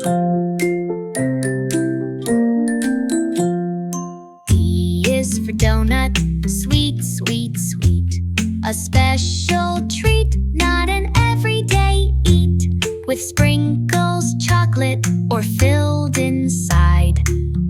D is for donut, sweet, sweet, sweet. A special treat, not an everyday eat. With sprinkles, chocolate, or filled inside.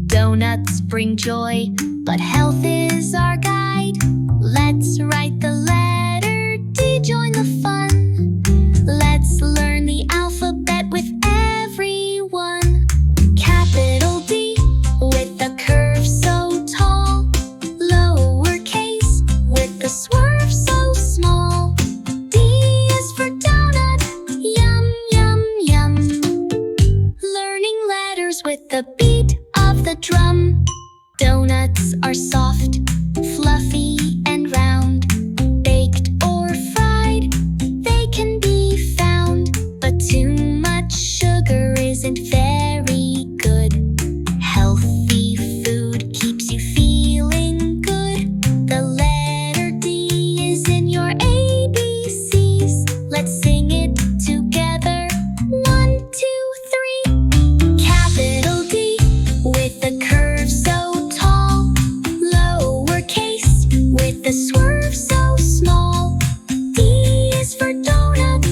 Donuts bring joy, but health is our guide. Let's write the letter D, join the fun. Let's learn the alphabet with everyone. Capital D, with a curve so tall. Lowercase, with a swerve so small. D is for donut, yum, yum, yum. Learning letters with the beat of the drum. Donuts are soft, fluffy, and round. Baked or fried, they can be found. But too much sugar isn't very good. Healthy food keeps you feeling good. The letter D is in your ABCs. Let's sing it together. 1, 2, 3. Capital D, with a curve so tall. Lowercase, with a swerve so small. D is for donut,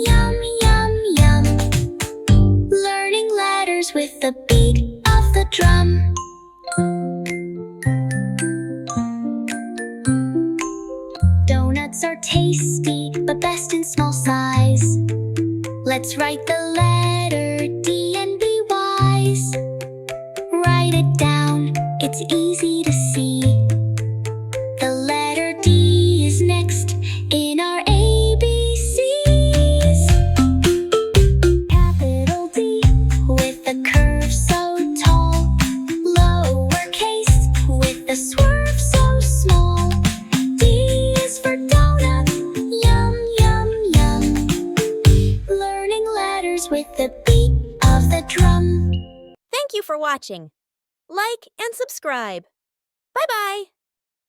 yum, yum, yum. Learning letters with the beat of the drum. Donuts are tasty, but best in small size. Let's write the letter D and be wise. Write it down, it's easy to see. The letter D is next in our ABCs. Capital D, with a curve so tall. Lowercase, with a swerve so small. D is for donut, yum, yum, yum. Learning letters with the beat of the drum. Thank you for watching. Like and subscribe. Bye-bye.